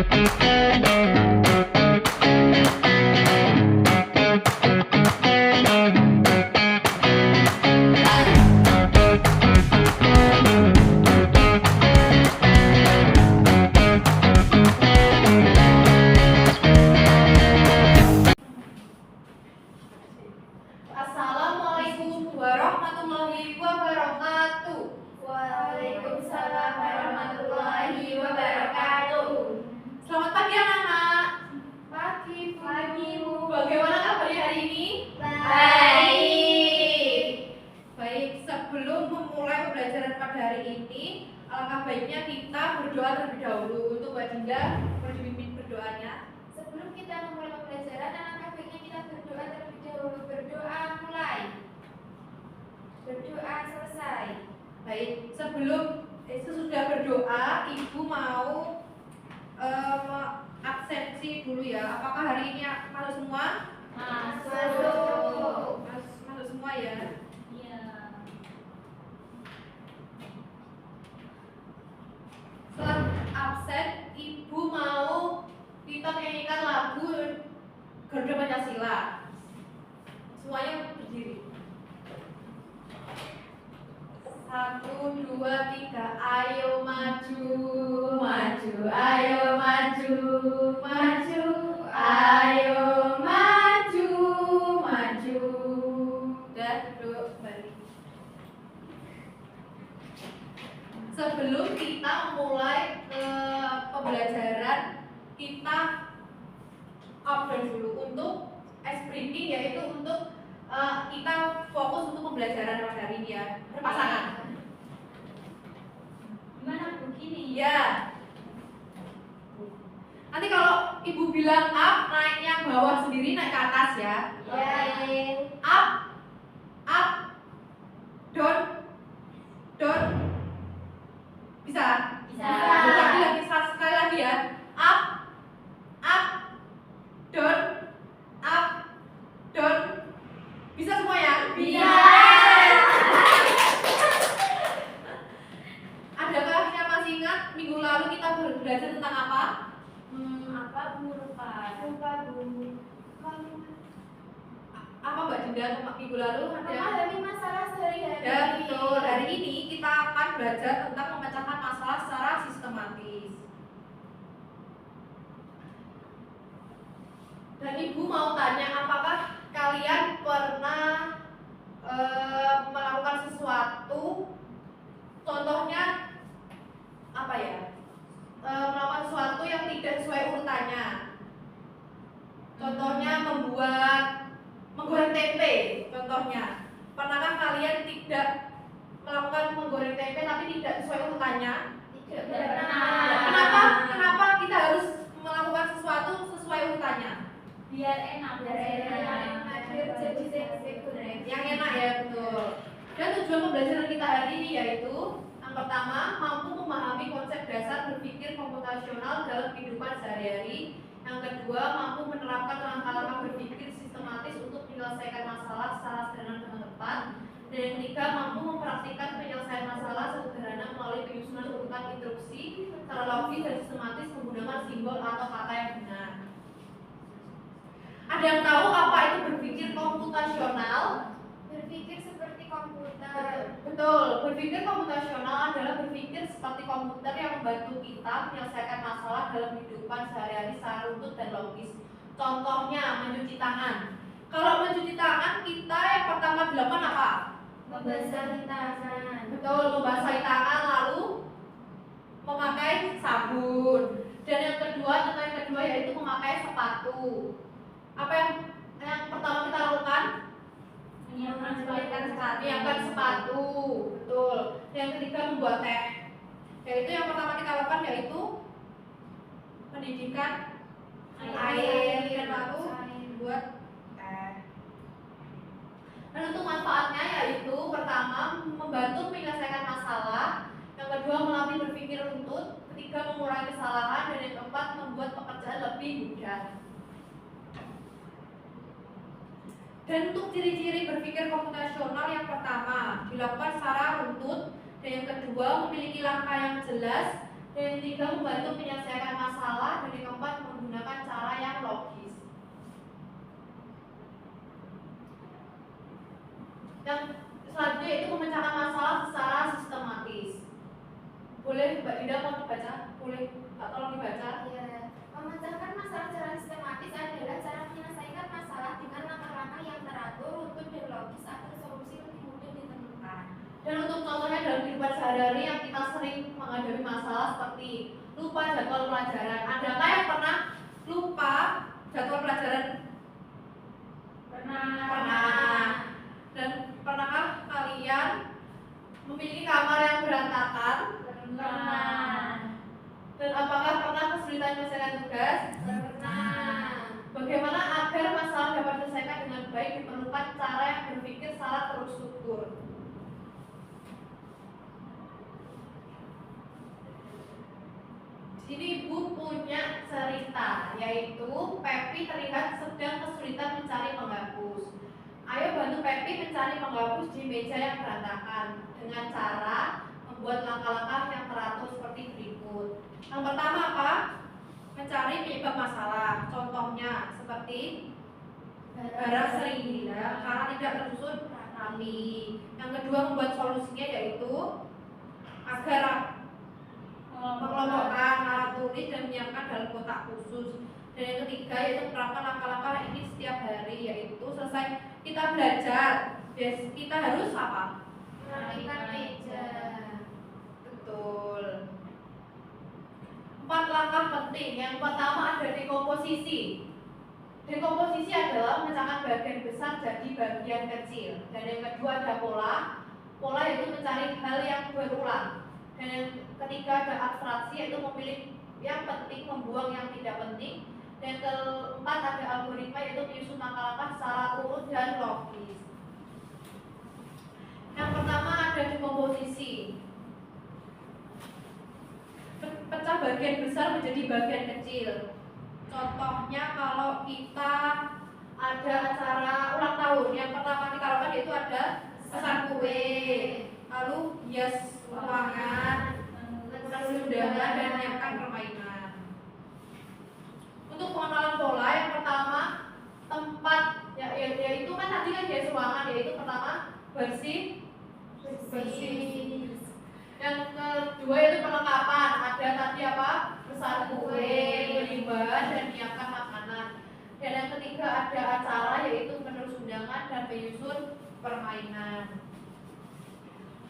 Assalamualaikum warahmatullahi wabarakatuh. Waalaikumsalam warahmatullahi wabarakatuh. Selamat pagi anak-anak. Pagi Bu. Bagaimana kabarnya hari ini? Baik. Baik, sebelum memulai pembelajaran pada hari ini, alangkah baiknya kita berdoa terlebih dahulu. Untuk Mbak Dinda, boleh dipimpin berdoanya. Sebelum kita memulai pembelajaran, alangkah baiknya kita berdoa terlebih dahulu. Berdoa mulai. Berdoa selesai. Baik, sebelum sesudah berdoa, Ibu mau absensi dulu ya. Apakah hari ini masuk semua? Masuk. Masuk semua ya. Iya. Setelah absen, Ibu mau kita nyanyikan lagu Garuda Pancasila. Semuanya berdiri. 1, 2, 3, ayo maju, maju, ayo maju, maju, ayo maju, maju. Udah duduk balik. Sebelum kita mulai ke pembelajaran, kita update dulu untuk ice breaking, yaitu untuk kita fokus untuk pembelajaran pada hari ini ya, berpasangan. Gimana begini? Ya. Nanti kalau Ibu bilang up, naiknya bawah sendiri, naik ke atas ya. Ya. Up, up, down, down. Bisa? Bisa. Lagi, sekali lagi ya. Up, up, down, up, down. Bisa semua ya? Bisa. Adakah yang masih ingat minggu lalu kita belajar tentang apa? Apa Bu? Lupa Bu. Apa Mbak Dinda minggu lalu? Memahami masalah sehari-hari. Ya betul. Hari ini kita akan belajar tentang memecahkan masalah secara sistematis. Dan Ibu mau tanya, apakah kalian pernah melakukan sesuatu? Contohnya apa ya? Melakukan sesuatu yang tidak sesuai urutannya. Contohnya menggoreng tempe. Contohnya, pernahkah kalian tidak melakukan menggoreng tempe tapi tidak sesuai urutannya? Tidak pernah. Kenapa kita harus melakukan sesuatu sesuai urutannya? Biar enak. Biar jadi sekunder. Yang enak ya, betul. Dan tujuan pembelajaran kita hari ini yaitu yang pertama, mampu memahami konsep dasar berpikir komputasional dalam kehidupan sehari-hari. Yang kedua, mampu menerapkan langkah-langkah berpikir sistematis untuk menyelesaikan masalah secara sederhana dan tepat. Dan yang ketiga, mampu mempraktikkan penyelesaian masalah sederhana melalui penyusunan urutan instruksi secara logis dan sistematis menggunakan simbol atau kata yang benar. Ada yang tahu apa itu berpikir komputasional? Berpikir seperti komputer. Betul, berpikir komputasional adalah berpikir seperti komputer yang membantu kita menyelesaikan masalah dalam kehidupan sehari-hari secara runtut dan logis. Contohnya, mencuci tangan. Kalau mencuci tangan, kita yang pertama dilakukan apa? Membasahi tangan. Betul, membasahi tangan lalu memakai sabun. Dan yang kedua, contoh yang kedua yaitu memakai sepatu. Apa yang pertama kita lakukan? Menyiapkan sepatu. Betul. Yang ketiga membuat teh. Yaitu yang pertama kita lakukan yaitu mendidihkan air dan lalu membuat teh. Dan untuk manfaatnya yaitu pertama membantu menyelesaikan masalah, yang kedua melatih berpikir runtut, ketiga mengurangi kesalahan, dan yang keempat membuat pekerjaan lebih mudah. Dan untuk ciri-ciri berpikir komputasional, yang pertama dilakukan secara runtut, dan yang kedua memiliki langkah yang jelas, Dan yang ketiga, membantu menyelesaikan masalah. Dan yang keempat, menggunakan cara yang logis. Yang selanjutnya itu memecahkan masalah secara sistematis. Boleh Mbak Dinda mau dibaca? Boleh Mbak tolong dibaca? Ya, memecahkan masalah secara sistematis adalah cara menyelesaikan masalah dengan langkah-langkah yang teratur, runtun dan logis agar solusi lebih mudah ditemukan. Dan untuk contohnya dalam kehidupan sehari-hari yang kita sering menghadapi masalah seperti lupa jadwal pelajaran. Adakah yang pernah lupa jadwal pelajaran? Pernah. Dan pernahkah kalian memiliki kamar yang berantakan? Pernah. Dan apakah pernah kesulitan menyelesaikan tugas? Pernah. Bagaimana agar masalah dapat diselesaikan dengan baik diperlukan cara yang berpikir secara terstruktur. Di sini ibu punya cerita, yaitu Pepi terlihat sedang kesulitan mencari penghapus. Ayo bantu Pepi mencari penghapus di meja yang berantakan dengan cara membuat langkah-langkah yang teratur seperti berikut. Yang pertama apa? Mencari penyebab masalah. Contohnya seperti barang sering hilang karena tidak tersusun rapi. Yang kedua, membuat solusinya yaitu agar mengelompokkan alat tulis dan menyiapkan dalam kotak khusus. Dan yang ketiga yaitu menerapkan langkah-langkah ini setiap hari, yaitu selesai kita belajar, kita harus apa? Merapikan meja. Betul. 4 langkah penting. Yang pertama ada dekomposisi. Dekomposisi adalah memecahkan bagian besar jadi bagian kecil. Dan yang kedua ada pola. Pola yaitu mencari hal yang berulang. Dan yang ketiga ada abstraksi, yaitu memilih yang penting, membuang yang tidak penting. Dan yang keempat ada algoritma, yaitu menyusun langkah-langkah secara urut dan logis. Yang pertama ada dekomposisi. Pecah bagian besar menjadi bagian kecil. Contohnya kalau kita ada acara ulang tahun, yang pertama kita lakukan yaitu ada pesan kue, lalu hias ruangan, menulis undangan, dan menyiapkan permainan. Untuk pengenalan pola, yang pertama tempat, yaitu kan tadi kan hias ruangan, yaitu pertama bersih. Yang kedua itu perlengkapan, ada tadi apa? Pesan kue, beli bahan, dan menyiapkan makanan. Dan yang ketiga ada acara, yaitu menulis undangan dan menyusun permainan.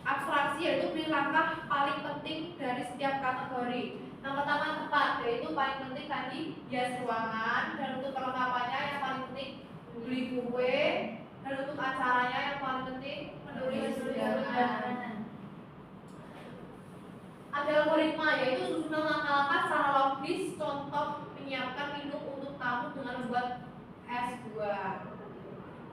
Abstraksi yaitu pilih langkah paling penting dari setiap kategori. Yang pertama tempat, yaitu paling penting tadi hias ruangan, dan untuk perlengkapannya yang paling penting beli kue, dan untuk acaranya yang paling penting menulis undangan. Ada algoritma, yaitu susunan langkah-langkah secara logis. Contoh menyiapkan minum untuk tamu dengan membuat es buah.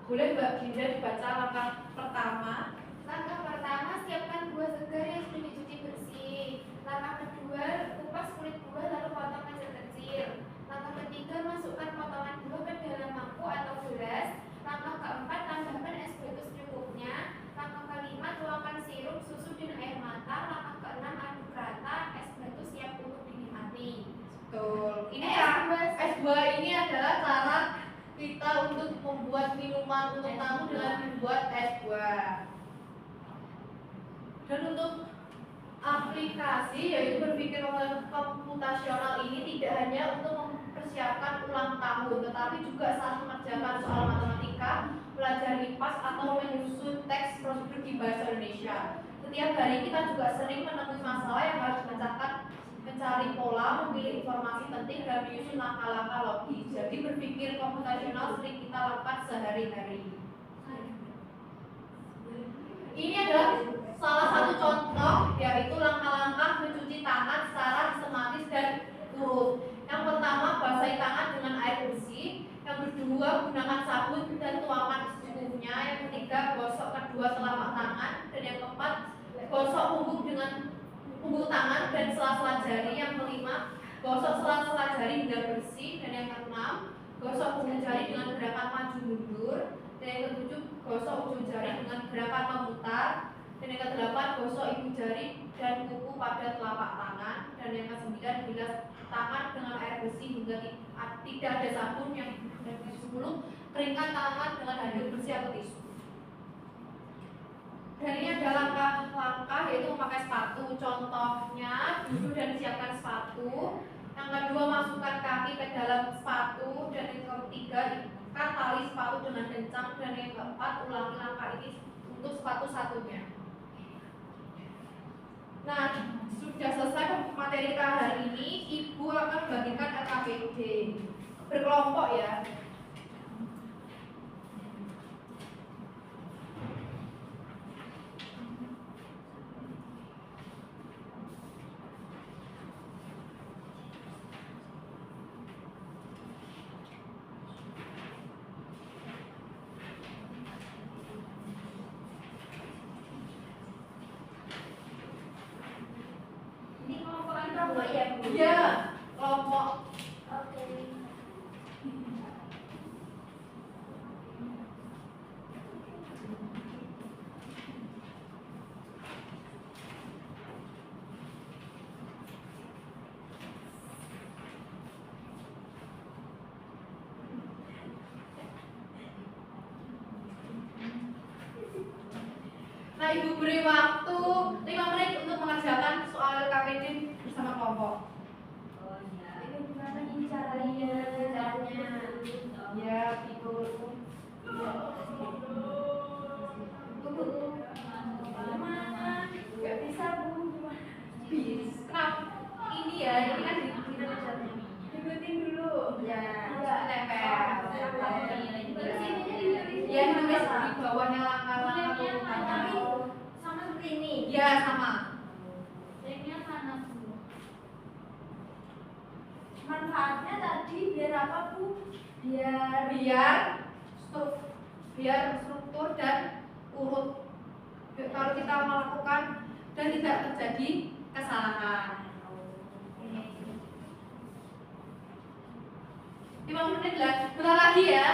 Boleh Mbak Dinda dibaca langkah pertama? Langkah pertama, siapkan buah segar yang sudah dicuci bersih. Langkah kedua, kupas kulit buah lalu potong kecil-kecil. Langkah ketiga, masukkan potongan buah ke dalam mangkuk atau gelas. Langkah keempat, tambahkan es batu secukupnya. Langkah kelima, tuangkan sirup, susu, dan air matang. Langkah keenam, aduk rata. Es batu siap untuk dinikmati. Betul. Ini es buah ini adalah cara kita untuk membuat minuman untuk tamu dengan membuat es buah. Dan untuk aplikasi, yaitu berpikir komputasional ini tidak hanya untuk mempersiapkan ulang tahun, tetapi juga saat mengerjakan soal matematika, belajar IPAS, atau menyusun teks prosedur di bahasa Indonesia. Setiap hari kita juga sering menemui masalah yang harus dipecahkan, mencari pola, memilih informasi penting, dan menyusun langkah-langkah logis. Jadi berpikir komputasional sering kita lakukan sehari-hari. Ini adalah salah satu contoh, yaitu langkah-langkah mencuci tangan secara sistematis dan urut. Yang pertama, basahi tangan dengan air bersih. Yang kedua, gunakan sabun dan tuangkan secukupnya. Yang ketiga, gosok kedua telapak tangan. Dan yang keempat, gosok punggung tangan dan sela-sela jari. Yang kelima, gosok sela-sela jari hingga bersih. Dan yang keenam, gosok punggung jari dengan gerakan maju mundur. Dan yang ketujuh, gosok ujung jari dengan gerakan memutar. Dan yang kedelapan, gosok ibu jari dan kuku pada telapak tangan. Dan yang ke-9, bilas tangan dengan air bersih hingga tidak ada sabun. Yang ke-10, keringkan tangan dengan handuk bersih atau tisu. Dan ini ada langkah-langkah yaitu memakai sepatu. Contohnya duduk dan siapkan sepatu. Yang kedua, masukkan kaki ke dalam sepatu. Dan yang ketiga, ikat tali sepatu dengan kencang. Dan yang keempat, ulangi langkah ini untuk sepatu satunya. Nah, sudah selesai materi kita hari ini. Ibu akan bagikan LKPD berkelompok ya. Kelompok ya, Bu? Iya, kelompok. Oke. Nah, Ibu beri waktu 5 menit untuk mengerjakan soal LKPD bersama kelompok. Ini gimana ini caranya? Ya, Ibu. Gimana? Gak bisa, Bu. Bisa. Ini ya, ini kan Diikutin dulu. ya, Ya. tempel. Terus ininya ditulis. Ya, ditulis di bawahnya langkah-langkah Tapi urutannya. sama seperti ini. Ya, sama. Ringnya mana, Bu? Manfaatnya tadi biar apa, Bu? Biar struktur dan urut. Kalau kita melakukan dan tidak terjadi kesalahan. 5 menit lah, bentar lagi ya.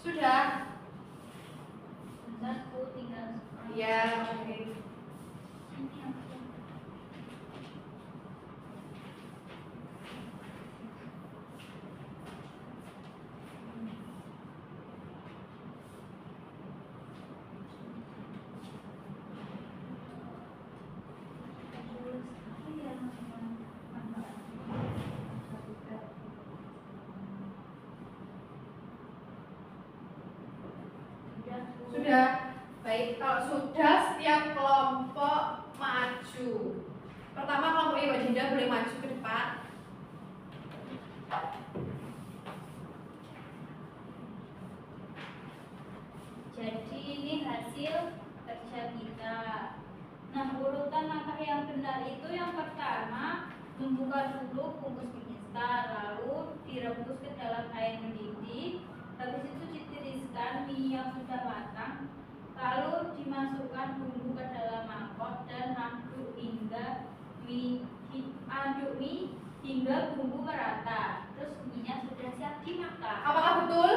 Sudah? Aku tinggal. Ya, oke. Sudah. Baik, kalau sudah setiap kelompok maju. Pertama kelompok Ibu Dinda boleh maju ke depan. Jadi ini hasil kerja kita. Nah, urutan langkah yang benar itu yang pertama, membuka dulu bungkus mie instan, lalu direbus ke dalam air mendidih. Habis itu ditiriskan mie yang sudah matang, lalu dimasukkan bumbu ke dalam mangkok dan aduk mie hingga bumbu merata. Terus mie-nya sudah siap dimakan. Apakah betul?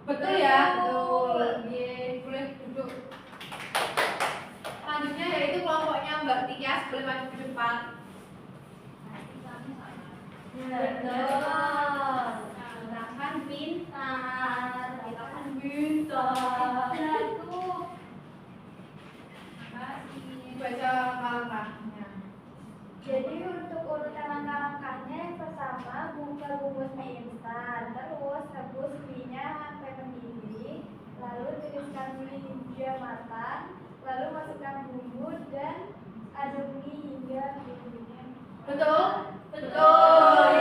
Betul ya? Betul. Ye, boleh duduk. Selanjutnya yaitu kelompoknya Mbak Tias, boleh maju ke depan. Betul. Kita kan pintar. Kita kan pintar. Jatuh. Makasih. Baca langkah-langkahnya. Jadi untuk urutan langkah-langkahnya yang pertama buka bungkus mie instan, terus rebus mie-nya sampai mendidih, lalu tiriskan mie hingga matang, lalu masukkan bumbu dan aduk mie hingga bumbunya. Betul? Betul.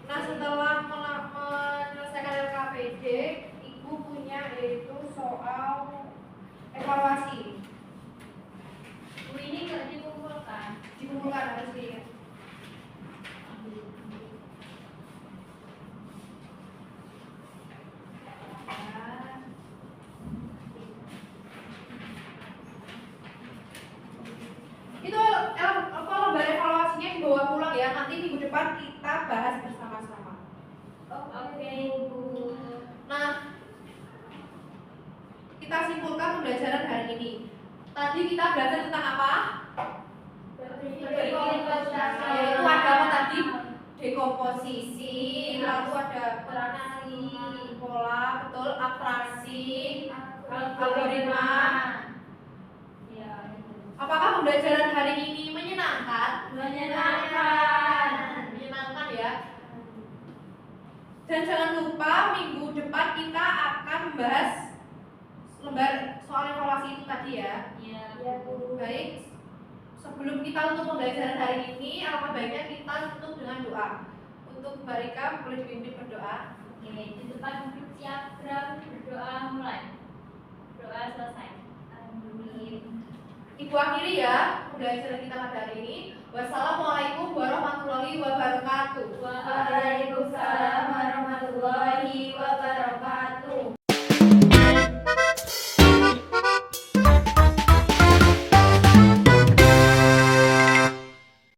Nah, setelah menyelesaikan LKPD, Ibu punya yaitu soal evaluasi. lembar evaluasinya dibawa pulang ya. Nanti minggu depan kita bahas bersama-sama. Oke, Bu. Nah, kita simpulkan pembelajaran hari ini. Tadi kita belajar tentang apa? Yaitu ada apa tadi? Dekomposisi, lalu ada pola, betul, atraksi, algoritma. Apakah pembelajaran hari ini menyenangkan? Menyenangkan. Menyenangkan ya. Dan jangan lupa minggu depan kita akan membahas lembar soal evaluasi itu tadi ya. Iya, Bu. Baik. Sebelum kita untuk pembelajaran hari ini, alangkah baiknya kita tutup dengan doa. Untuk Mbak Rika boleh dipimpin berdoa. Oke, di depan duduk siap, gerak, berdoa, mulai. Doa selesai. Amin. Ibu akhiri ya pembelajaran kita pada hari ini. Wassalamualaikum warahmatullahi wabarakatuh. Waalaikumsalam.